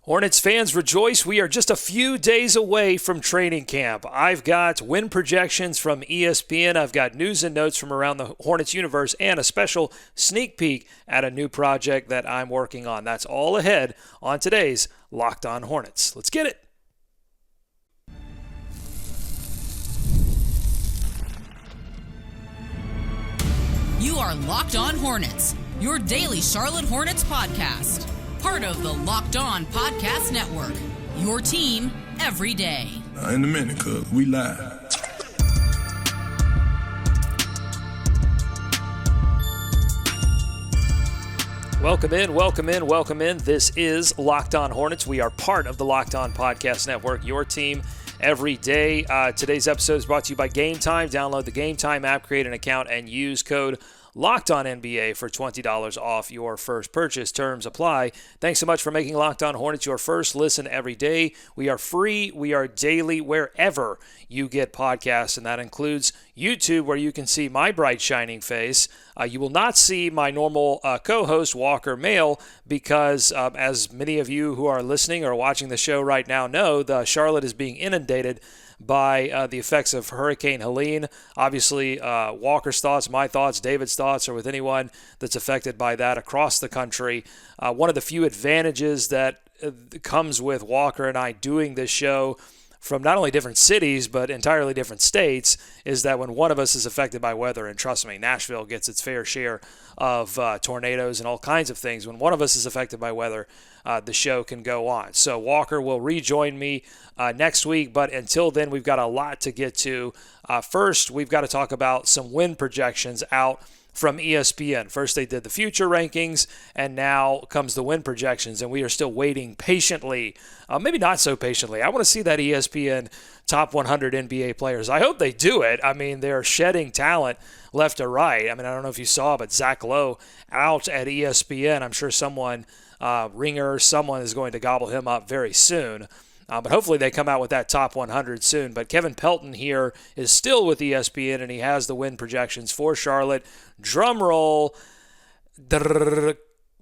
Hornets fans rejoice. We are just a few days away from training camp. I've got win projections from ESPN. I've got news and notes from around the Hornets universe and a special sneak peek at a new project that I'm working on. That's all ahead on today's Locked On Hornets. Let's get it. You are Locked On Hornets, your daily Charlotte Hornets podcast. Part of the Locked On Podcast Network, your team every day. In a minute, cuz we live. Welcome in. This is Locked On Hornets. We are part of the Locked On Podcast Network, your team every day. Today's episode is brought to you by Game Time. Download the Game Time app, create an account, and use code Locked On NBA for $20 off your first purchase. Terms apply. Thanks so much for making Locked On Hornets your first listen every day. We are free. We are daily wherever you get podcasts, and that includes YouTube, where you can see my bright, shining face. You will not see my normal co-host, Walker Mail, because as many of you who are listening or watching the show right now know, the Charlotte is being inundated by the effects of Hurricane Helene. Obviously, Walker's thoughts, my thoughts, David's thoughts are with anyone that's affected by that across the country. One of the few advantages that comes with Walker and I doing this show from not only different cities, but entirely different states, is that when one of us is affected by weather, and trust me, Nashville gets its fair share of tornadoes and all kinds of things. When one of us is affected by weather, the show can go on. So Walker will rejoin me next week, but until then, we've got a lot to get to. First, we've got to talk about some win projections out from ESPN. First, they did the future rankings, and now comes the win projections, and we are still waiting patiently. Maybe not so patiently. I want to see that ESPN top 100 NBA players. I hope they do it. I mean, they're shedding talent left to right. I mean, I don't know if you saw, but Zach Lowe out at ESPN. I'm sure someone, Ringer, someone is going to gobble him up very soon. But hopefully they come out with that top 100 soon. But Kevin Pelton here is still with ESPN, and he has the win projections for Charlotte. Drum roll.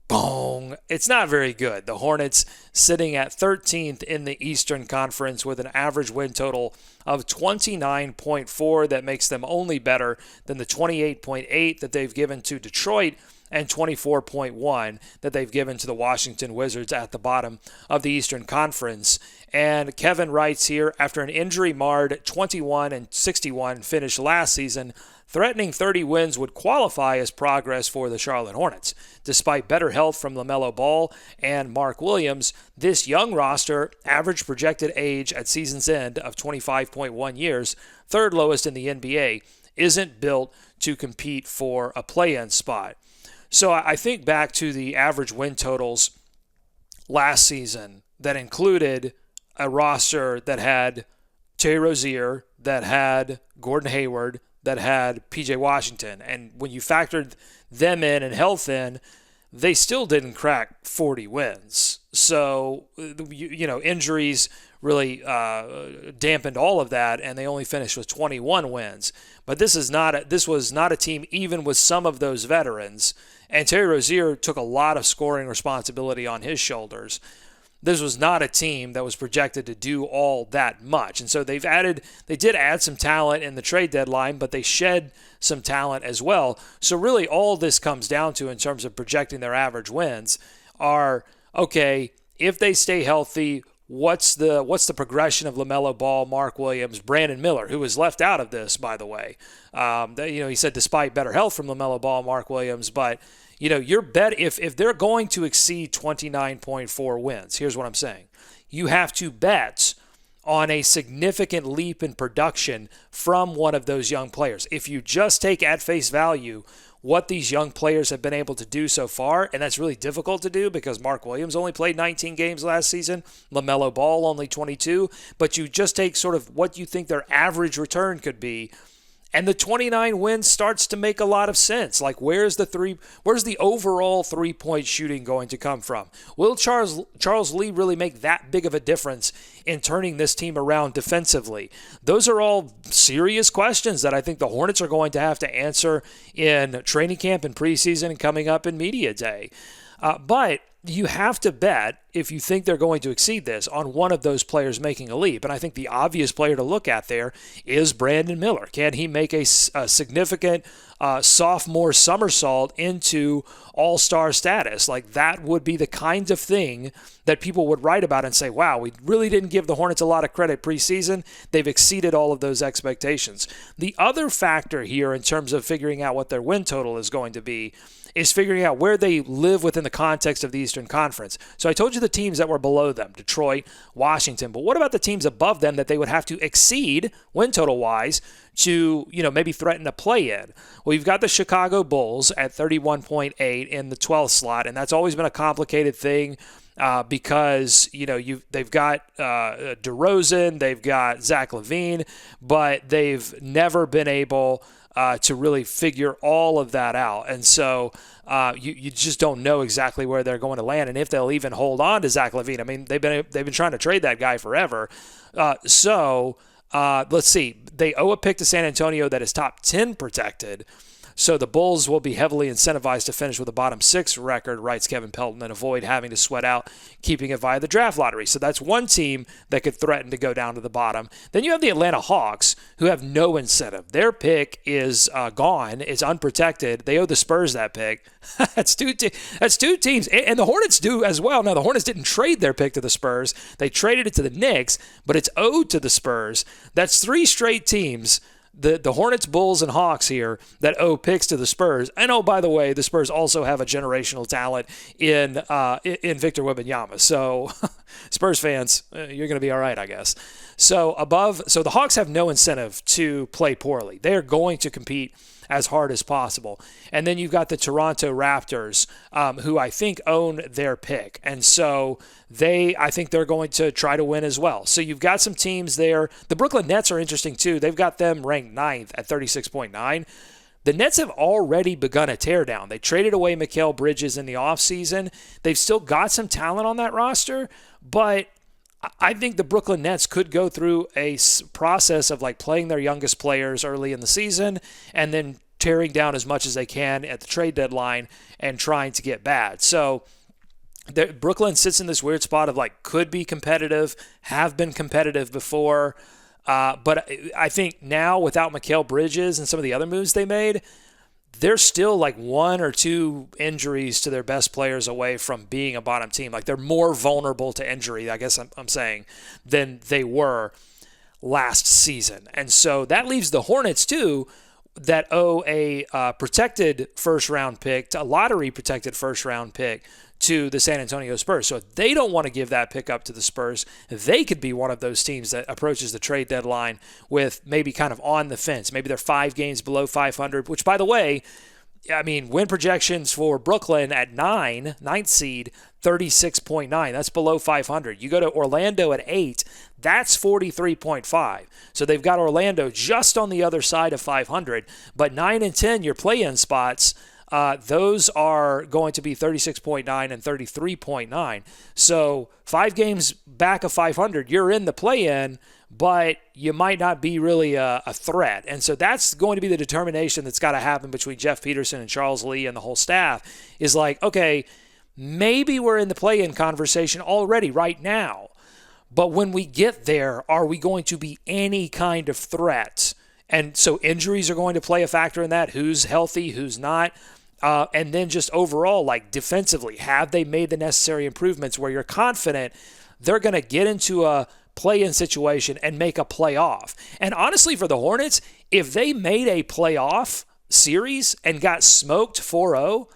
Boom. It's not very good. The Hornets sitting at 13th in the Eastern Conference with an average win total of 29.4. That makes them only better than the 28.8 that they've given to Detroit and 24.1 that they've given to the Washington Wizards at the bottom of the Eastern Conference. And Kevin writes here, after an injury-marred 21-61 finish last season, threatening 30 wins would qualify as progress for the Charlotte Hornets. Despite better health from LaMelo Ball and Mark Williams, this young roster, average projected age at season's end of 25.1 years, third lowest in the NBA, isn't built to compete for a play-in spot. So I think back to the average win totals last season that included a roster that had Terry Rozier, that had Gordon Hayward, that had PJ Washington. And when you factored them in and health in, they still didn't crack 40 wins. So, injuries really dampened all of that, and they only finished with 21 wins. But this was not a team, even with some of those veterans. And Terry Rozier took a lot of scoring responsibility on his shoulders. This was not a team that was projected to do all that much. And so they did add some talent in the trade deadline, but they shed some talent as well. So really all this comes down to in terms of projecting their average wins are, okay, if they stay healthy, what's the progression of LaMelo Ball, Mark Williams, Brandon Miller, who was left out of this, by the way. He said despite better health from LaMelo Ball and Mark Williams, but your bet, if they're going to exceed 29.4 wins, here's what I'm saying. You have to bet on a significant leap in production from one of those young players. If you just take at face value what these young players have been able to do so far, and that's really difficult to do because Mark Williams only played 19 games last season, LaMelo Ball only 22, but you just take sort of what you think their average return could be, and the 29 wins starts to make a lot of sense. Like, where's the overall three-point shooting going to come from? Will Charles Lee really make that big of a difference in turning this team around defensively? Those are all serious questions that I think the Hornets are going to have to answer in training camp and preseason and coming up in media day. But you have to bet, if you think they're going to exceed this, on one of those players making a leap. And I think the obvious player to look at there is Brandon Miller. Can he make a significant sophomore somersault into all-star status? Like, that would be the kind of thing that people would write about and say, wow, we really didn't give the Hornets a lot of credit preseason. They've exceeded all of those expectations. The other factor here in terms of figuring out what their win total is going to be is figuring out where they live within the context of the Eastern Conference. So I told you the teams that were below them, Detroit, Washington, but what about the teams above them that they would have to exceed win total-wise to, maybe threaten a play-in? Well, you've got the Chicago Bulls at 31.8 in the 12th slot, and that's always been a complicated thing because, they've got DeRozan, they've got Zach LaVine, but they've never been able to really figure all of that out. And so you just don't know exactly where they're going to land and if they'll even hold on to Zach LaVine. I mean, they've been trying to trade that guy forever. Let's see. They owe a pick to San Antonio that is top 10 protected. So the Bulls will be heavily incentivized to finish with a bottom 6 record, writes Kevin Pelton, and avoid having to sweat out keeping it via the draft lottery. So that's one team that could threaten to go down to the bottom. Then you have the Atlanta Hawks, who have no incentive. Their pick is gone. It's unprotected. They owe the Spurs that pick. That's two teams. And the Hornets do as well. Now, the Hornets didn't trade their pick to the Spurs. They traded it to the Knicks, but it's owed to the Spurs. That's 3 straight teams, the Hornets, Bulls, and Hawks here, that owe picks to the Spurs. And by the way, the Spurs also have a generational talent in Victor Wembanyama. So Spurs fans, you're going to be all right, I guess. So the Hawks have no incentive to play poorly. They are going to compete as hard as possible. And then you've got the Toronto Raptors, who I think own their pick. And so I think they're going to try to win as well. So you've got some teams there. The Brooklyn Nets are interesting too. They've got them ranked 9th at 36.9. The Nets have already begun a teardown. They traded away Mikal Bridges in the offseason. They've still got some talent on that roster, but I think the Brooklyn Nets could go through a process of like playing their youngest players early in the season and then tearing down as much as they can at the trade deadline and trying to get bad. So Brooklyn sits in this weird spot of like could be competitive, have been competitive before, but I think now without Mikal Bridges and some of the other moves they made, they're still like 1 or 2 injuries to their best players away from being a bottom team. Like they're more vulnerable to injury, I guess I'm saying, than they were last season. And so that leaves the Hornets too, that owe a protected first-round pick, a lottery-protected first-round pick to the San Antonio Spurs. So if they don't want to give that pick up to the Spurs, they could be one of those teams that approaches the trade deadline with maybe kind of on the fence. Maybe they're 5 games below 500, which, by the way, I mean, win projections for Brooklyn at 9th seed, 36.9. That's below 500. You go to Orlando at 8, that's 43.5. So they've got Orlando just on the other side of 500. But 9 and 10, your play-in spots, those are going to be 36.9 and 33.9. So 5 games back of 500, you're in the play-in, but you might not be really a threat. And so that's going to be the determination that's got to happen between Jeff Peterson and Charles Lee and the whole staff is like, okay, maybe we're in the play-in conversation already right now, but when we get there, are we going to be any kind of threat? And so injuries are going to play a factor in that. Who's healthy, who's not? And then just overall, like defensively, have they made the necessary improvements where you're confident they're going to get into a play-in situation and make a playoff? And honestly, for the Hornets, if they made a playoff series and got smoked 4-0,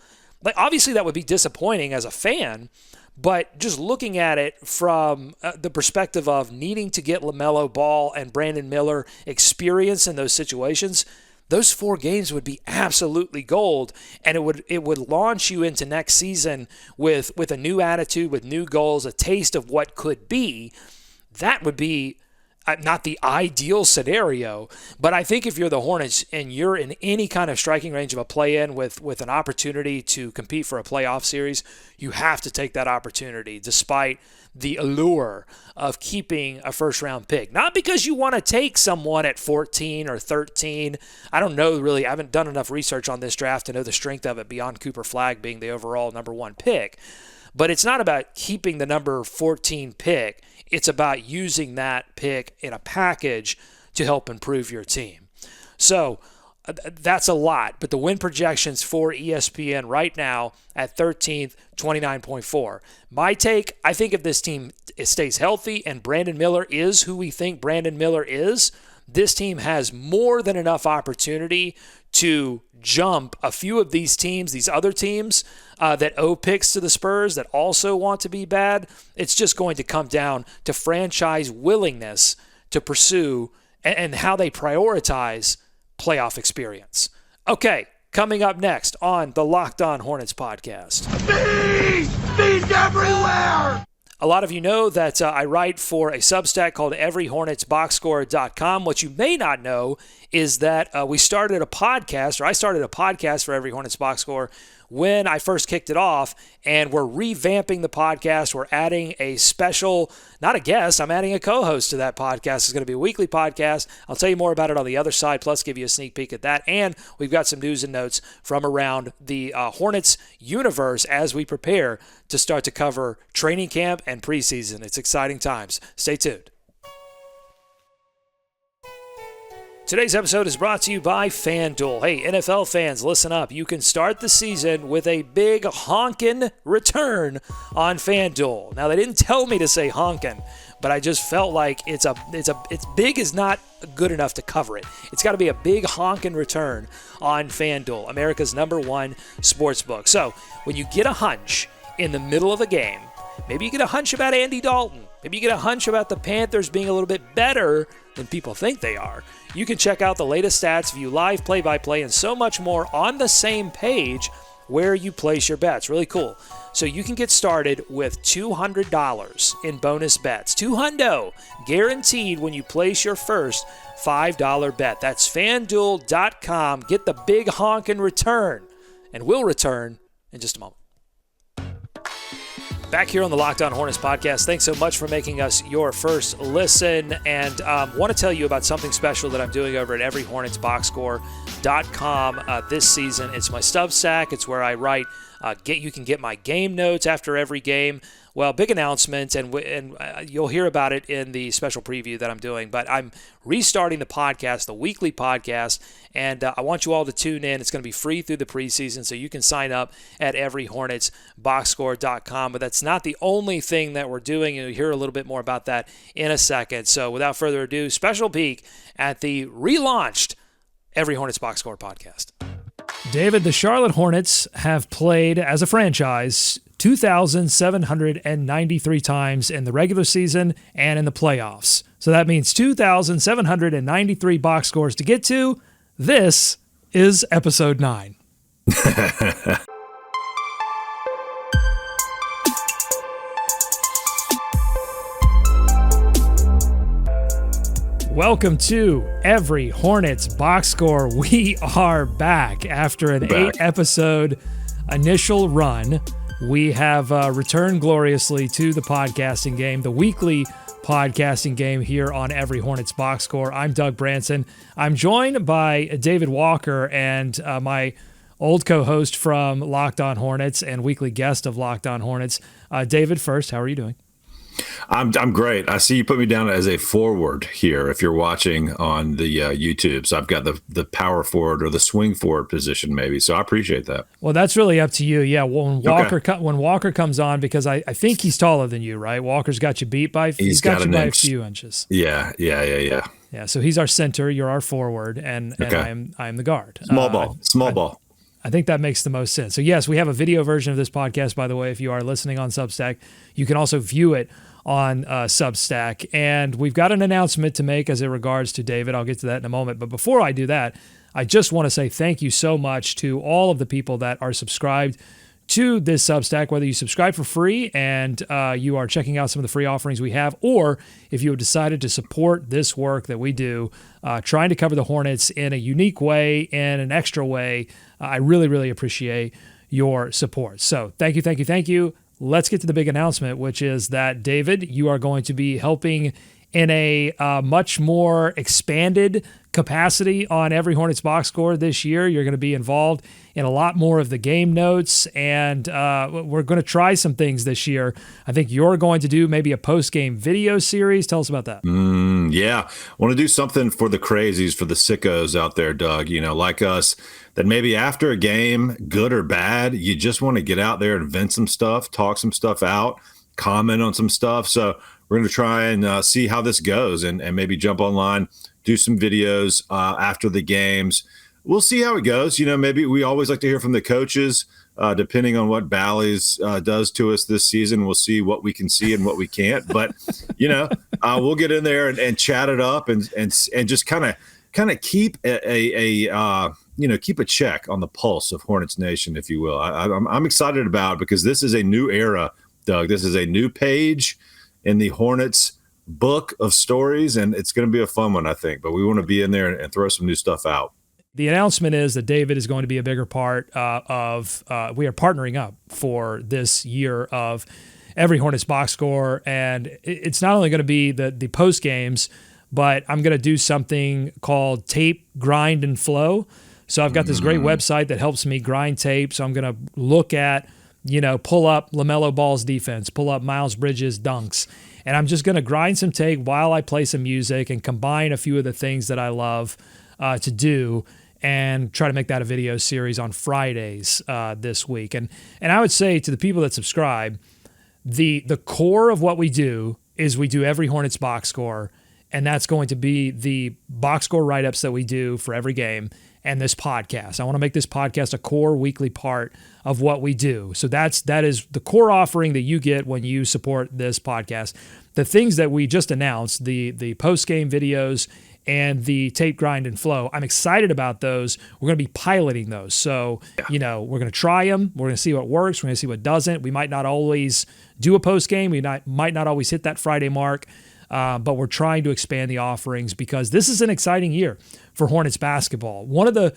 like obviously that would be disappointing as a fan, but just looking at it from the perspective of needing to get LaMelo Ball and Brandon Miller experience in those situations, those 4 games would be absolutely gold, and it would launch you into next season with a new attitude, with new goals, a taste of what could be. That would be not the ideal scenario, but I think if you're the Hornets and you're in any kind of striking range of a play-in with an opportunity to compete for a playoff series, you have to take that opportunity despite the allure of keeping a first-round pick. Not because you want to take someone at 14 or 13. I don't know really. I haven't done enough research on this draft to know the strength of it beyond Cooper Flagg being the overall number 1 pick. But it's not about keeping the number 14 pick. It's about using that pick in a package to help improve your team. So that's a lot, but the win projections for ESPN right now at 13th, 29.4. My take, I think if this team stays healthy and Brandon Miller is who we think Brandon Miller is, this team has more than enough opportunity to jump a few of these teams, these other teams that owe picks to the Spurs that also want to be bad. It's just going to come down to franchise willingness to pursue and how they prioritize playoff experience. Okay, coming up next on the Locked On Hornets podcast. Bees everywhere! A lot of you know that I write for a substack called Every Hornets Boxscore.com. What you may not know is that I started a podcast for Every Hornets Boxscore when I first kicked it off, and we're revamping the podcast. We're adding a special, not a guest, I'm adding a co-host to that podcast. It's going to be a weekly podcast. I'll tell you more about it on the other side, plus give you a sneak peek at that. And we've got some news and notes from around the Hornets universe as we prepare to start to cover training camp and preseason. It's exciting times. Stay tuned. Today's episode is brought to you by FanDuel. Hey, NFL fans, listen up. You can start the season with a big honkin' return on FanDuel. Now, they didn't tell me to say honkin', but I just felt like it's big is not good enough to cover it. It's got to be a big honkin' return on FanDuel, America's #1 sportsbook. So, when you get a hunch in the middle of a game, maybe you get a hunch about Andy Dalton, maybe you get a hunch about the Panthers being a little bit better than people think they are, you can check out the latest stats, view live play-by-play, and so much more on the same page where you place your bets. Really cool. So you can get started with $200 in bonus bets. $200 guaranteed when you place your first $5 bet. That's FanDuel.com. Get the big honkin' return. And we'll return in just a moment. Back here on the Locked On Hornets podcast, thanks so much for making us your first listen. And want to tell you about something special that I'm doing over at everyhornetsboxscore.com this season. It's my substack. It's where I write. You can get my game notes after every game. Well, big announcement, and you'll hear about it in the special preview that I'm doing. But I'm restarting the podcast, the weekly podcast, and I want you all to tune in. It's going to be free through the preseason, so you can sign up at everyhornetsboxscore.com. But that's not the only thing that we're doing. You'll hear a little bit more about that in a second. So without further ado, special peek at the relaunched Every Hornets Boxscore podcast. David, the Charlotte Hornets have played as a franchise 2,793 times in the regular season and in the playoffs. So that means 2,793 box scores to get to. This is episode 9. Welcome to Every Hornets Box Score. We are back after an 8-episode initial run. We have returned gloriously to the podcasting game, the weekly podcasting game here on Every Hornets Box Score. I'm Doug Branson. I'm joined by David Walker and my old co-host from Locked On Hornets and weekly guest of Locked On Hornets. David, first, how are you doing? I'm great. I see you put me down as a forward here if you're watching on the YouTube. So I've got the power forward or the swing forward position maybe. So I appreciate that. Well, that's really up to you. Yeah, when Walker comes on, because I think he's taller than you, right? Walker's got you beat by he's got you by a few inches. Yeah. Yeah, so he's our center, you're our forward, and I'm the guard. Small ball. I think that makes the most sense. So yes, we have a video version of this podcast, by the way. If you are listening on Substack, you can also view it on Substack. And we've got an announcement to make as it regards to David. I'll get to that in a moment. But before I do that, I just want to say thank you so much to all of the people that are subscribed to this Substack, whether you subscribe for free and you are checking out some of the free offerings we have, or if you have decided to support this work that we do, trying to cover the Hornets in a unique way, in an extra way. I really, really appreciate your support. So thank you. Let's get to the big announcement, which is that, David, you are going to be helping in a much more expanded capacity on Every Hornets box score this year. You're going to be involved in a lot more of the game notes, and we're going to try some things this year. I think you're going to do maybe a post-game video series. Tell us about that. Yeah. I want to do something for the crazies, for the sickos out there, Doug, like us, that maybe after a game, good or bad, you just want to get out there and vent some stuff, talk some stuff out, comment on some stuff. So we're going to try and see how this goes and maybe jump online, do some videos after the games. We'll see how it goes. Maybe we always like to hear from the coaches, depending on what Bally's does to us this season. We'll see what we can see and what we can't. But, we'll get in there and chat it up and just kind of keep keep a check on the pulse of Hornets Nation, if you will. I'm excited about it because this is a new era, Doug. This is a new page in the Hornets book of stories, and it's going to be a fun one, I think. But we want to be in there and throw some new stuff out. The announcement is that David is going to be a bigger part of we are partnering up for this year of Every Hornets box score, and it's not only going to be the post games, but I'm going to do something called tape, grind, and flow. So I've got this great website that helps me grind tape. So I'm going to look at, pull up LaMelo Ball's defense, pull up Miles Bridges' dunks, and I'm just going to grind some tape while I play some music and combine a few of the things that I love to do and try to make that a video series on Fridays this week. And I would say to the people that subscribe, the core of what we do is we do Every Hornets box score, and that's going to be the box score write-ups that we do for every game and this podcast. I want to make this podcast a core weekly part of what we do. So that is the core offering that you get when you support this podcast. The things that we just announced, the post-game videos and the tape, grind, and flow, I'm excited about those. We're going to be piloting those. So, we're going to try them. We're going to see what works. We're going to see what doesn't. We might not always do a post-game. We might not always hit that Friday mark. But we're trying to expand the offerings because this is an exciting year for Hornets basketball. One of the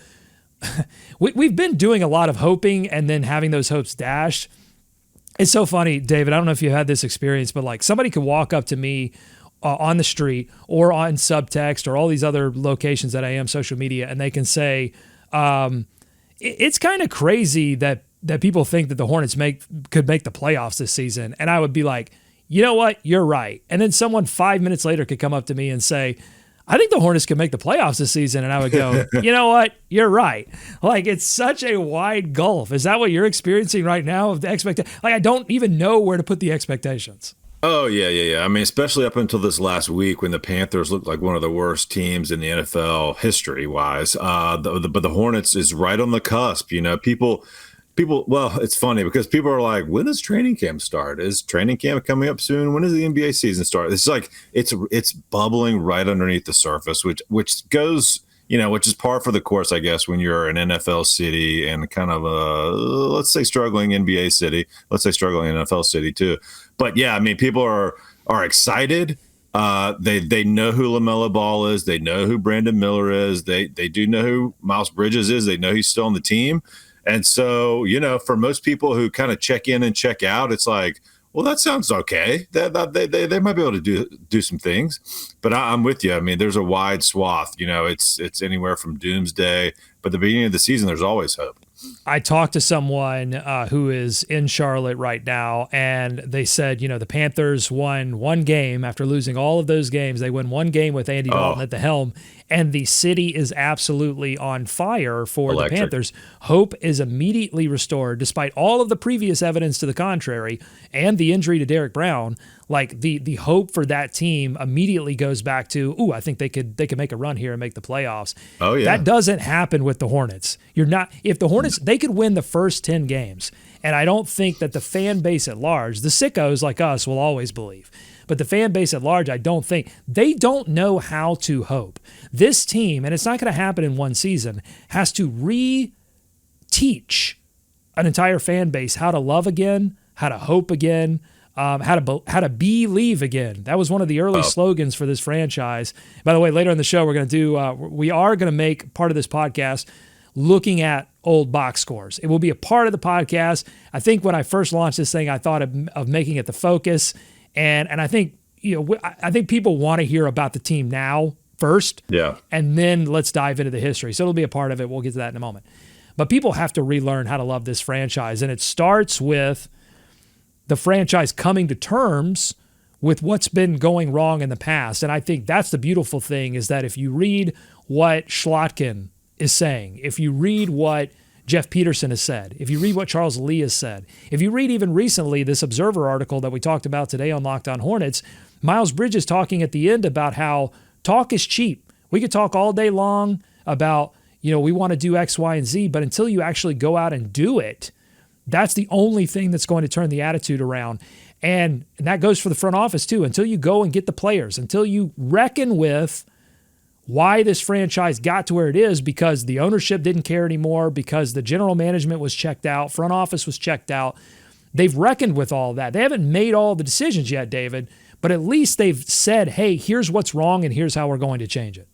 we've been doing a lot of hoping and then having those hopes dashed. It's so funny, David. I don't know if you had this experience, but like somebody could walk up to me on the street or on Subtext or all these other locations that I am social media, and they can say, "It's kind of crazy that people think that the Hornets could make the playoffs this season," and I would be like, you know what? You're right. And then someone 5 minutes later could come up to me and say, I think the Hornets could make the playoffs this season. And I would go, you know what? You're right. Like, it's such a wide gulf. Is that what you're experiencing right now of the expectation? Like, I don't even know where to put the expectations. Oh, yeah. I mean, especially up until this last week when the Panthers looked like one of the worst teams in the NFL history-wise. But the Hornets is right on the cusp. People, well, it's funny because people are like, when does training camp start? Is training camp coming up soon? When does the NBA season start? It's like it's bubbling right underneath the surface, which goes, which is par for the course, I guess, when you're an NFL city and kind of a, let's say, struggling NBA city, let's say struggling NFL city too. But yeah, I mean, people are excited. They know who LaMelo Ball is. They know who Brandon Miller is. They do know who Miles Bridges is. They know he's still on the team. And so, for most people who kind of check in and check out, it's like, well, that sounds okay. They might be able to do some things. But I'm with you. I mean, there's a wide swath. It's anywhere from doomsday. But at the beginning of the season, there's always hope. I talked to someone who is in Charlotte right now, and they said, the Panthers won one game after losing all of those games. They win one game with Andy Dalton at the helm, and the city is absolutely on fire for the Panthers. Hope is immediately restored, despite all of the previous evidence to the contrary and the injury to Derek Brown. Like the hope for that team immediately goes back to, I think they could make a run here and make the playoffs. Oh yeah, that doesn't happen with the Hornets. If the Hornets, they could win the first 10 games, and I don't think that the fan base at large, the sickos like us, will always believe. But the fan base at large, I don't think. They don't know how to hope. This team, and it's not going to happen in one season, has to re-teach an entire fan base how to love again, how to hope again, how to believe again. That was one of the early slogans for this franchise. By the way, later in the show, we are going to make part of this podcast looking at old box scores. It will be a part of the podcast. I think when I first launched this thing, I thought of making it the focus. And I think, I think people want to hear about the team now first. Yeah. And then let's dive into the history. So it'll be a part of it. We'll get to that in a moment. But people have to relearn how to love this franchise. And it starts with the franchise coming to terms with what's been going wrong in the past. And I think that's the beautiful thing, is that if you read what Schlotkin is saying, if you read what Jeff Peterson has said, if you read what Charles Lee has said, if you read even recently this Observer article that we talked about today on Locked On Hornets, Miles Bridges talking at the end about how talk is cheap. We could talk all day long about, we want to do X, Y, and Z, but until you actually go out and do it, that's the only thing that's going to turn the attitude around. And that goes for the front office too. Until you go and get the players, until you reckon with why this franchise got to where it is, because the ownership didn't care anymore, because the general management was checked out, front office was checked out. They've reckoned with all of that. They haven't made all the decisions yet, David, but at least they've said, hey, here's what's wrong and here's how we're going to change it.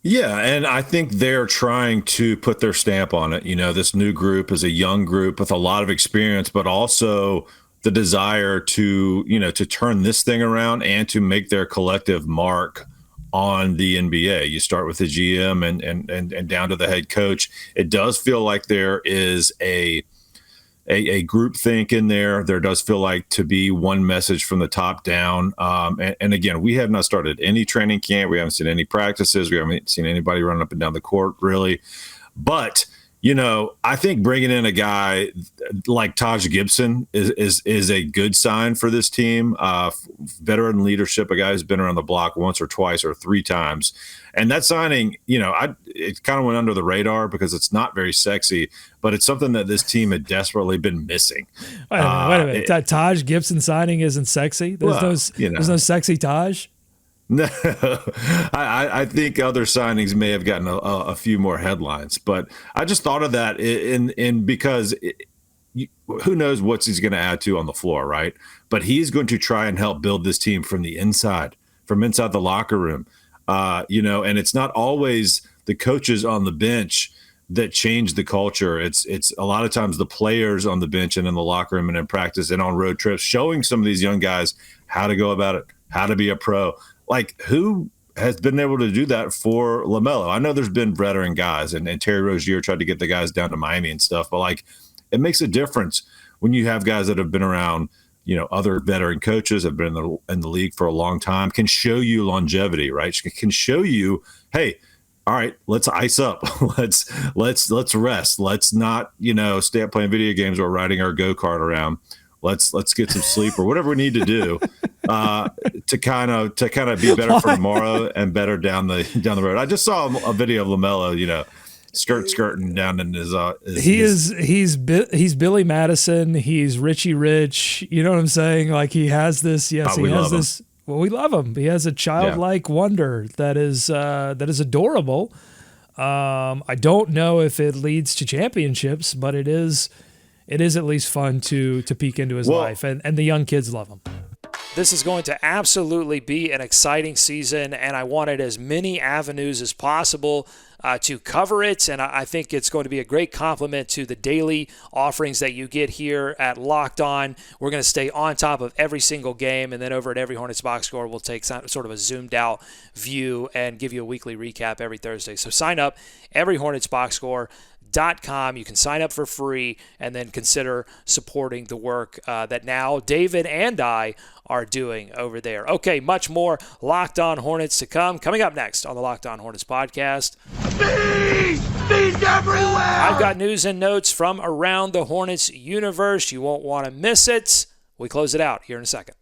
Yeah, and I think they're trying to put their stamp on it. This new group is a young group with a lot of experience, but also the desire to, to turn this thing around and to make their collective mark on the NBA. You start with the GM and down to the head coach. It does feel like there is a group think in there. There does feel like to be one message from the top down. And again, we have not started any training camp. We haven't seen any practices. We haven't seen anybody running up and down the court, really. But, I think bringing in a guy like Taj Gibson is a good sign for this team. Veteran leadership, a guy who's been around the block once or twice or three times. And that signing, it kind of went under the radar because it's not very sexy, but it's something that this team had desperately been missing. Wait a minute. Taj Gibson signing isn't sexy? There's no sexy Taj? No, I think other signings may have gotten a few more headlines, but I just thought of that because who knows what he's going to add to on the floor, right? But he's going to try and help build this team from the inside, from inside the locker room, and it's not always the coaches on the bench that change the culture. It's a lot of times the players on the bench and in the locker room and in practice and on road trips, showing some of these young guys how to go about it, how to be a pro. Like, who has been able to do that for LaMelo? I know there's been veteran guys, and Terry Rozier tried to get the guys down to Miami and stuff, but it makes a difference when you have guys that have been around, other veteran coaches, have been in the league for a long time, can show you longevity, right? Can show you, hey, all right, let's ice up. let's rest. Let's not, stay up playing video games or riding our go-kart around. Let's get some sleep or whatever we need to do to kind of be better for tomorrow and better down the road. I just saw a video of LaMelo, skirting down in his. He's Billy Madison. He's Richie Rich. You know what I'm saying? Like, he has this. Yes, he has this. Well, we love him. He has a childlike wonder that is adorable. I don't know if it leads to championships, but it is at least fun to peek into his life, and the young kids love him. This is going to absolutely be an exciting season, and I wanted as many avenues as possible to cover it, and I think it's going to be a great complement to the daily offerings that you get here at Locked On. We're going to stay on top of every single game, and then over at Every Hornets Boxscore, we'll take sort of a zoomed-out view and give you a weekly recap every Thursday. So sign up, Every Hornets Boxscore. .com. You can sign up for free and then consider supporting the work that now David and I are doing over there. Okay, much more Locked On Hornets to come. Coming up next on the Locked On Hornets podcast. Bees everywhere! I've got news and notes from around the Hornets universe. You won't want to miss it. We close it out here in a second.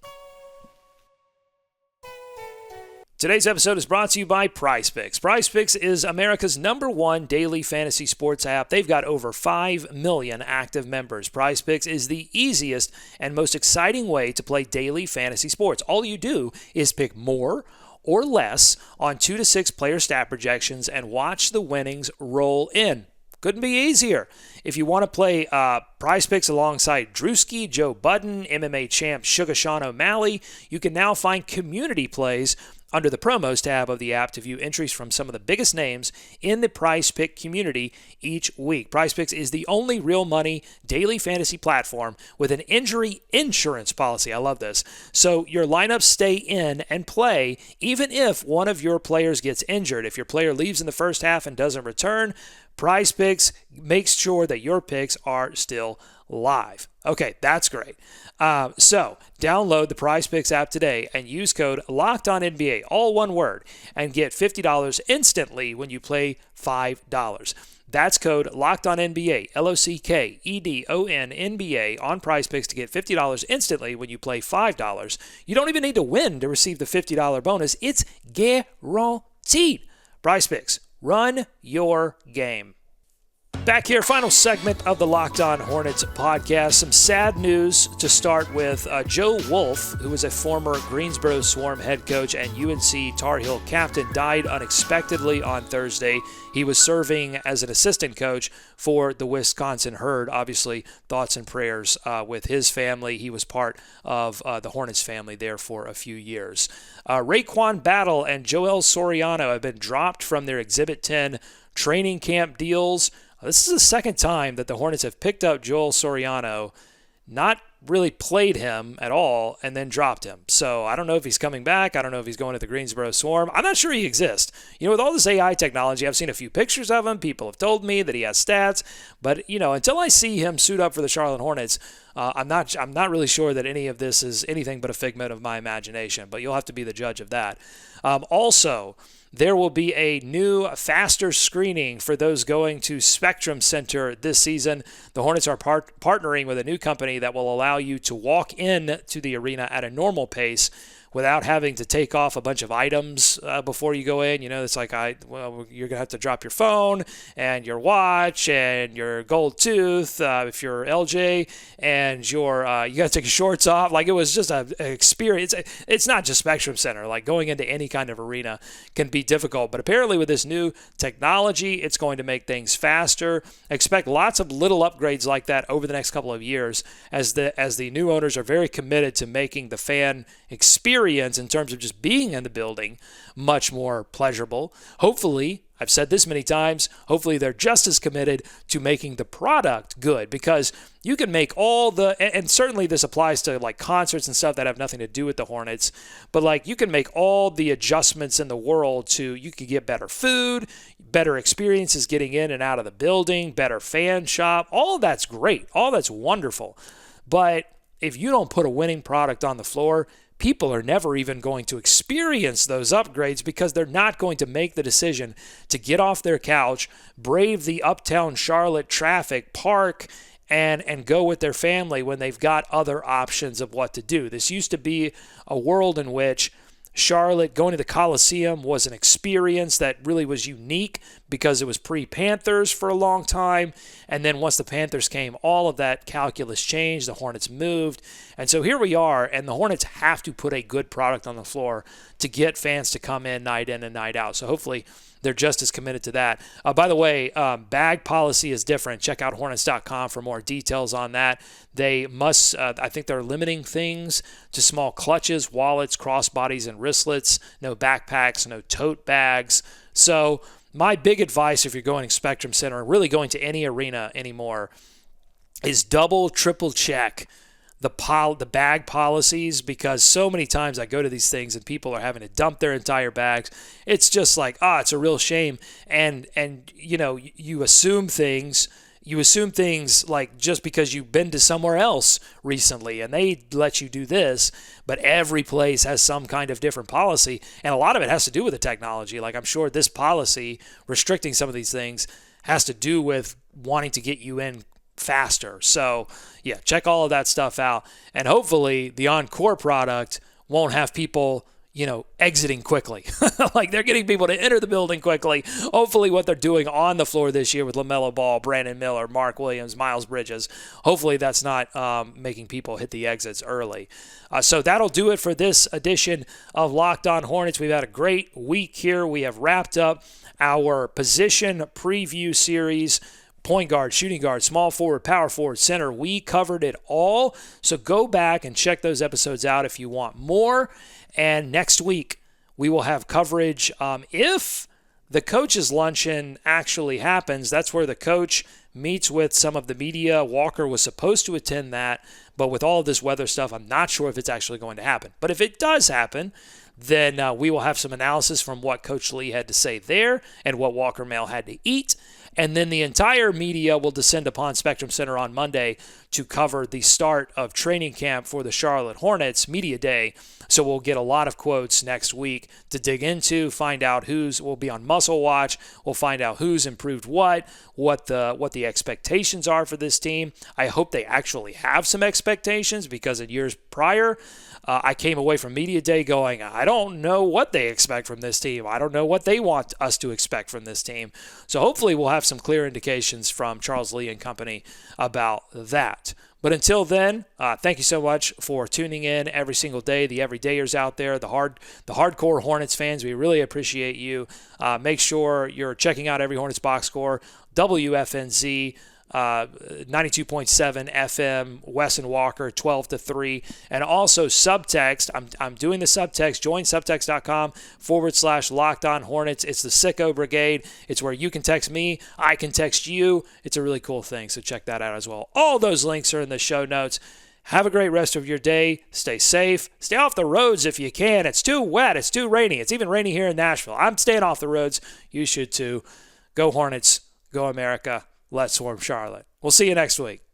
Today's episode is brought to you by PrizePicks. PrizePicks is America's #1 daily fantasy sports app. They've got over 5 million active members. PrizePicks is the easiest and most exciting way to play daily fantasy sports. All you do is pick more or less on 2 to 6 player stat projections and watch the winnings roll in. Couldn't be easier. If you want to play PrizePicks alongside Drewski, Joe Budden, MMA champ Sugar Sean O'Malley, you can now find community plays under the promos tab of the app to view entries from some of the biggest names in the Prize Pick community each week. Prize Picks is the only real money daily fantasy platform with an injury insurance policy. I love this. So your lineups stay in and play even if one of your players gets injured. If your player leaves in the first half and doesn't return, Prize Picks makes sure that your picks are still live. Okay, that's great. So download the Prize Picks app today and use code LOCKEDONNBA, all one word, and get $50 instantly when you play $5. That's code LOCKEDONNBA, LOCKEDONNBA on Prize Picks to get $50 instantly when you play $5. You don't even need to win to receive the $50 bonus. It's guaranteed. Prize Picks, run your game. Back here, final segment of the Locked On Hornets podcast. Some sad news to start with. Joe Wolf, who was a former Greensboro Swarm head coach and UNC Tar Heel captain, died unexpectedly on Thursday. He was serving as an assistant coach for the Wisconsin Herd. Obviously, thoughts and prayers with his family. He was part of the Hornets family there for a few years. Raekwon Battle and Joel Soriano have been dropped from their Exhibit 10 training camp deals. This is the second time that the Hornets have picked up Joel Soriano, not really played him at all, and then dropped him. So I don't know if he's coming back. I don't know if he's going to the Greensboro Swarm. I'm not sure he exists. With all this AI technology, I've seen a few pictures of him. People have told me that he has stats. But, until I see him suit up for the Charlotte Hornets, I'm not really sure that any of this is anything but a figment of my imagination. But you'll have to be the judge of that. Also, there will be a new, faster screening for those going to Spectrum Center this season. The Hornets are partnering with a new company that will allow you to walk in to the arena at a normal pace without having to take off a bunch of items before you go in. It's like, you're going to have to drop your phone and your watch and your gold tooth if you're LJ, and you got to take your shorts off. Like, it was just an experience. It's not just Spectrum Center. Like, going into any kind of arena can be difficult. But apparently with this new technology, it's going to make things faster. Expect lots of little upgrades like that over the next couple of years as the new owners are very committed to making the fan experience in terms of just being in the building much more pleasurable. Hopefully, I've said this many times, hopefully they're just as committed to making the product good, because you can make and certainly this applies to like concerts and stuff that have nothing to do with the Hornets, but like you can make all the adjustments in the world you could get better food, better experiences getting in and out of the building, better fan shop. All of that's great. All that's wonderful. But if you don't put a winning product on the floor, people are never even going to experience those upgrades because they're not going to make the decision to get off their couch, brave the uptown Charlotte traffic, park, and go with their family when they've got other options of what to do. This used to be a world in which Charlotte, going to the Coliseum, was an experience that really was unique because it was pre-Panthers for a long time. And then once the Panthers came, all of that calculus changed. The Hornets moved. And so here we are, and the Hornets have to put a good product on the floor to get fans to come in and night out. So hopefully they're just as committed to that. By the way, bag policy is different. Check out Hornets.com for more details on that. They must, I think they're limiting things to small clutches, wallets, crossbodies, and wristlets. No backpacks, no tote bags. So my big advice if you're going to Spectrum Center, really going to any arena anymore, is double, triple check the bag policies, because so many times I go to these things and people are having to dump their entire bags. It's just like, it's a real shame. And you assume things like just because you've been to somewhere else recently and they let you do this, but every place has some kind of different policy. And a lot of it has to do with the technology. Like, I'm sure this policy restricting some of these things has to do with wanting to get you in faster. So yeah, check all of that stuff out. And hopefully the Encore product won't have people, exiting quickly. Like, they're getting people to enter the building quickly. Hopefully what they're doing on the floor this year with LaMelo Ball, Brandon Miller, Mark Williams, Miles Bridges, hopefully that's not making people hit the exits early. So that'll do it for this edition of Locked On Hornets. We've had a great week here. We have wrapped up our position preview series. Point guard, shooting guard, small forward, power forward, center. We covered it all. So go back and check those episodes out if you want more. And next week, We will have coverage if the coach's luncheon actually happens. That's where the coach meets with some of the media. Walker was supposed to attend that, but with all of this weather stuff, I'm not sure if it's actually going to happen. But if it does happen, then we will have some analysis from what Coach Lee had to say there and what Walker Mail had to eat. And then the entire media will descend upon Spectrum Center on Monday to cover the start of training camp for the Charlotte Hornets Media Day. So we'll get a lot of quotes next week to dig into, find out will be on Muscle Watch. We'll find out who's improved what the expectations are for this team. I hope they actually have some expectations, because in years prior, I came away from Media Day going, I don't know what they expect from this team. I don't know what they want us to expect from this team. So hopefully we'll have some clear indications from Charles Lee and company about that. But until then, thank you so much for tuning in every single day. The everydayers out there, the hardcore Hornets fans, we really appreciate you. Make sure you're checking out Every Hornets Boxscore, WFNZ, 92.7 FM, Wes and Walker, 12 to 3, and also subtext. I'm doing the subtext. Join subtext.com/LockedOnHornets. It's the Sicko Brigade. It's where you can text me, I can text you. It's a really cool thing, so check that out as well. All those links are in the show notes. Have a great rest of your day. Stay safe. Stay off the roads if you can. It's too wet. It's too rainy. It's even rainy here in Nashville. I'm staying off the roads. You should too. Go Hornets. Go America. Let's swarm Charlotte. We'll see you next week.